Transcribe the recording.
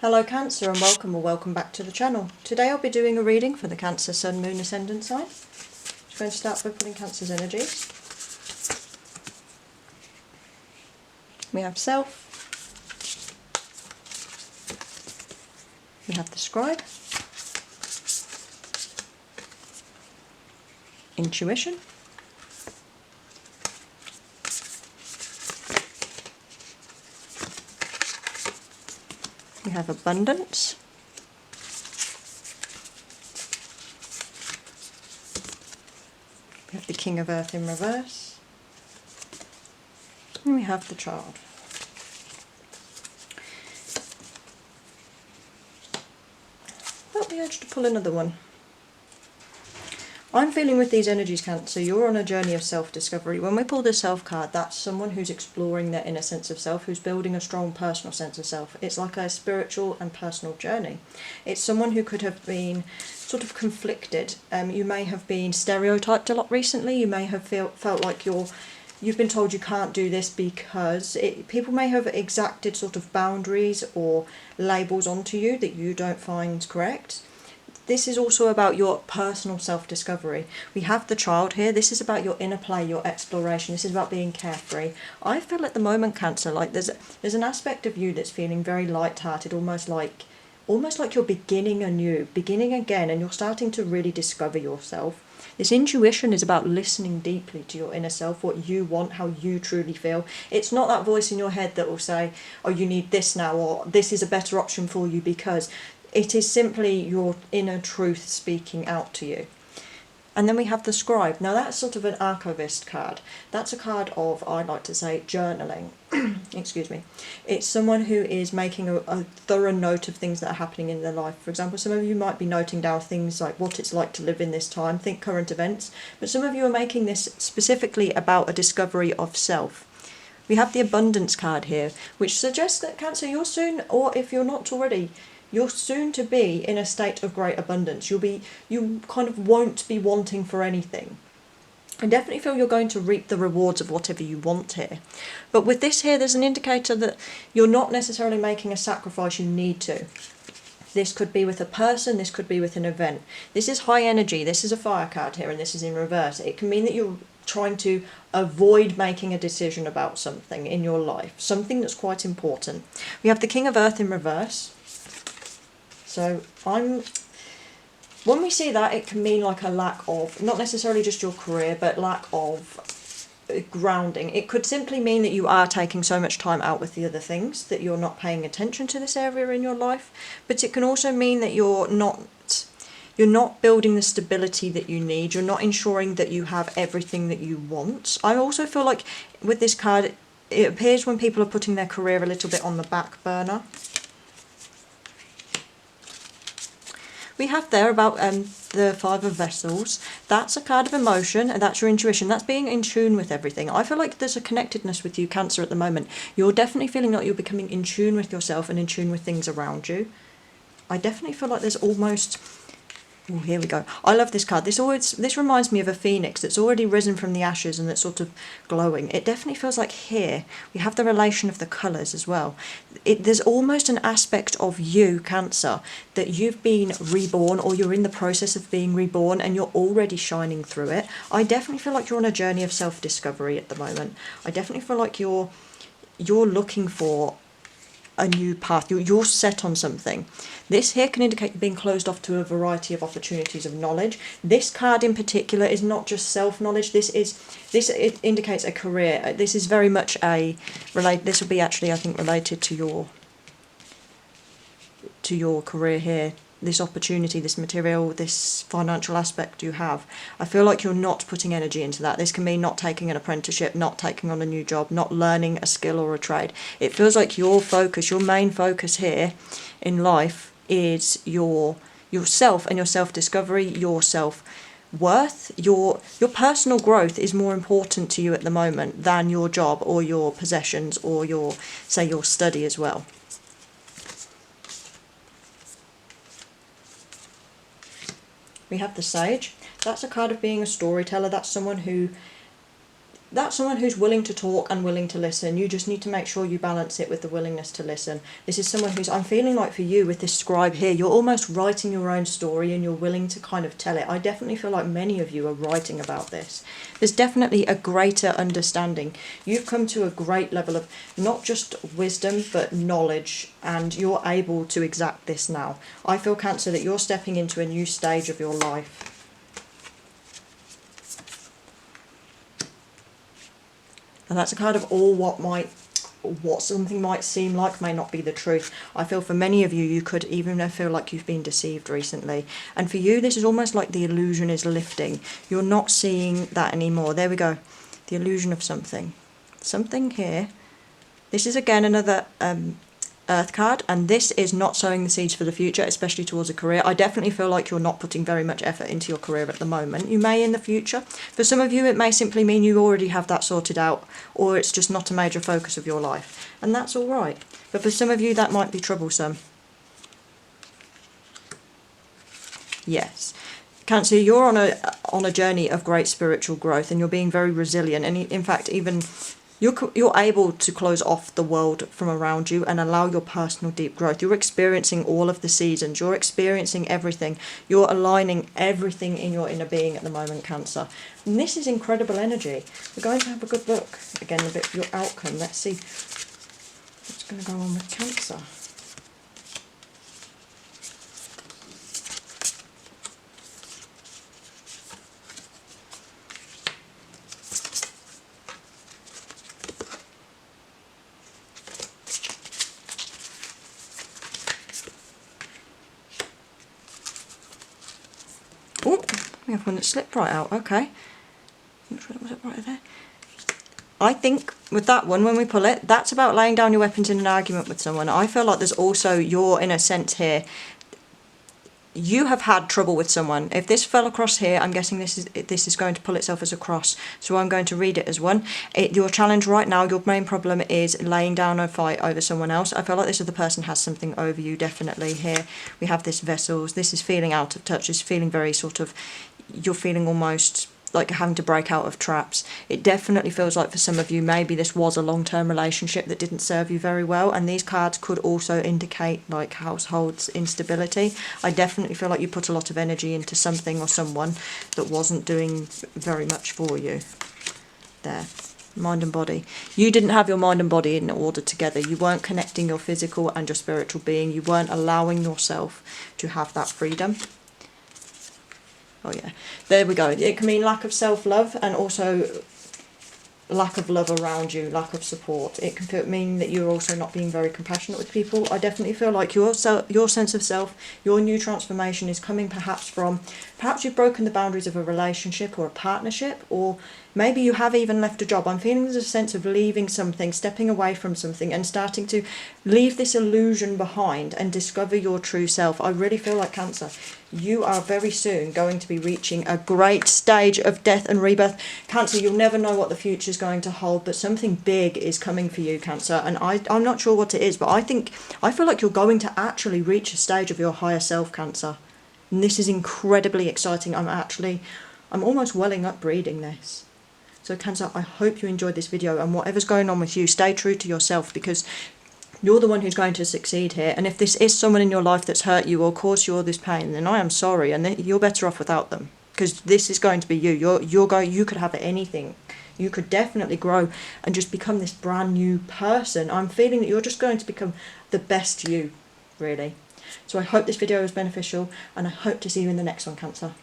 Hello Cancer and welcome or welcome back to the channel. Today I'll be doing a reading for the Cancer Sun, Moon, Ascendant sign. I'm going to start by pulling Cancer's energies. We have Self. We have the Scribe. Intuition. We have Abundance. We have the King of Earth in reverse. And we have the Child. Felt the urge to pull another one. I'm feeling with these energies, Cancer, you're on a journey of self-discovery. When we pull the Self card, that's someone who's exploring their inner sense of self, who's building a strong personal sense of self. It's like a spiritual and personal journey. It's someone who could have been sort of conflicted. You may have been stereotyped a lot recently. You may have felt like you've been told you can't do this because people may have exacted sort of boundaries or labels onto you that you don't find correct. This is also about your personal self-discovery. We have the Child here. This is about your inner play, your exploration. This is about being carefree. I feel at the moment, Cancer, like there's an aspect of you that's feeling very light-hearted, almost like you're beginning anew, beginning again, and you're starting to really discover yourself. This intuition is about listening deeply to your inner self, what you want, how you truly feel. It's not that voice in your head that will say, oh, you need this now, or this is a better option for you because... It is simply your inner truth speaking out to you. And then we have the Scribe. Now that's sort of an archivist card. That's a card of, I'd like to say, journaling. Excuse me. It's someone who is making a thorough note of things that are happening in their life. For example, some of you might be noting down things like what it's like to live in this time, think current events. But some of you are making this specifically about a discovery of self. We have the Abundance card here, which suggests that, Cancer, you're soon, or if you're not already, you're soon to be in a state of great abundance. You kind of won't be wanting for anything. I definitely feel you're going to reap the rewards of whatever you want here. But with this here, there's an indicator that you're not necessarily making a sacrifice you need to. This could be with a person, this could be with an event. This is high energy, this is a fire card here, and this is in reverse. It can mean that you're trying to avoid making a decision about something in your life, something that's quite important. We have the King of Earth in reverse. So when we see that, it can mean like a lack of, not necessarily just your career, but lack of grounding. It could simply mean that you are taking so much time out with the other things that you're not paying attention to this area in your life. But it can also mean that you're not building the stability that you need. You're not ensuring that you have everything that you want. I also feel like with this card, it appears when people are putting their career a little bit on the back burner. We have there about the Five of Vessels. That's a card of emotion, and that's your intuition. That's being in tune with everything. I feel like there's a connectedness with you, Cancer, at the moment. You're definitely feeling like you're becoming in tune with yourself and in tune with things around you. I definitely feel like there's almost... Oh, here we go. I love this card. This reminds me of a phoenix that's already risen from the ashes and that's sort of glowing. It definitely feels like here we have the relation of the colours as well. There's almost an aspect of you, Cancer, that you've been reborn or you're in the process of being reborn and you're already shining through it. I definitely feel like you're on a journey of self-discovery at the moment. I definitely feel like you're looking for a new path. You're set on something. This here can indicate being closed off to a variety of opportunities of knowledge. This card in particular is not just self-knowledge. It indicates a career. This is very much this will be actually, I think, related to your career here. This opportunity, this material, this financial aspect you have. I feel like you're not putting energy into that. This can mean not taking an apprenticeship, not taking on a new job, not learning a skill or a trade. It feels like your main focus here in life is yourself and your self-discovery, your self-worth. Your personal growth is more important to you at the moment than your job or your possessions or your study as well. We have the Sage. That's a card of being a storyteller. That's someone who that's someone who's willing to talk and willing to listen. You just need to make sure you balance it with the willingness to listen. This is someone who's, I'm feeling like for you with this scribe here, you're almost writing your own story and you're willing to kind of tell it. I definitely feel like many of you are writing about this. There's definitely a greater understanding. You've come to a great level of not just wisdom but knowledge, and you're able to exact this now. I feel, Cancer, that you're stepping into a new stage of your life. And that's a card of all what something might seem like may not be the truth. I feel for many of you, you could even feel like you've been deceived recently. And for you, this is almost like the illusion is lifting. You're not seeing that anymore. There we go. The illusion of something. Something here. This is again another Earth card, and this is not sowing the seeds for the future, especially towards a career. I definitely feel like you're not putting very much effort into your career at the moment. You may in the future. For some of you, it may simply mean you already have that sorted out, or it's just not a major focus of your life, and that's all right. But for some of you, that might be troublesome. Yes. Cancer, you're on a journey of great spiritual growth, and you're being very resilient, and in fact, even you're able to close off the world from around you and allow your personal deep growth. You're experiencing all of the seasons. You're experiencing everything. You're aligning everything in your inner being at the moment, Cancer. And this is incredible energy. We're going to have a good look again, a bit of your outcome. Let's see what's going to go on with Cancer. Oh, we have one that slipped right out. Okay. Was it right there? I think with that one, when we pull it, that's about laying down your weapons in an argument with someone. I feel like there's also, you're in a sense here, you have had trouble with someone. If this fell across here, I'm guessing this is going to pull itself as a cross. So I'm going to read it as one. Your challenge right now, your main problem is laying down a fight over someone else. I feel like this other person has something over you, definitely. Here we have this vessels. This is feeling out of touch. It's feeling very sort of, you're feeling almost like having to break out of traps. It definitely feels like for some of you, maybe this was a long-term relationship that didn't serve you very well, and these cards could also indicate like households instability. I definitely feel like you put a lot of energy into something or someone that wasn't doing very much for you. There. Mind and body. You didn't have your mind and body in order together. You weren't connecting your physical and your spiritual being. You weren't allowing yourself to have that freedom. Oh yeah, there we go. It can mean lack of self-love and also lack of love around you, lack of support. It can mean that you're also not being very compassionate with people. I definitely feel like your sense of self, your new transformation is coming perhaps you've broken the boundaries of a relationship or a partnership, or maybe you have even left a job. I'm feeling there's a sense of leaving something, stepping away from something and starting to leave this illusion behind and discover your true self. I really feel like, Cancer, you are very soon going to be reaching a great stage of death and rebirth. Cancer, you'll never know what the future is going to hold, but something big is coming for you, Cancer, and I'm not sure what it is, but I feel like you're going to actually reach a stage of your higher self, Cancer. And this is incredibly exciting. I'm almost welling up reading this. So Cancer, I hope you enjoyed this video, and whatever's going on with you, stay true to yourself, because you're the one who's going to succeed here. And if this is someone in your life that's hurt you or caused you all this pain, then I am sorry, and you're better off without them, because this is going to be you. You could have anything. You could definitely grow and just become this brand new person. I'm feeling that you're just going to become the best you, really. So I hope this video was beneficial, and I hope to see you in the next one, Cancer.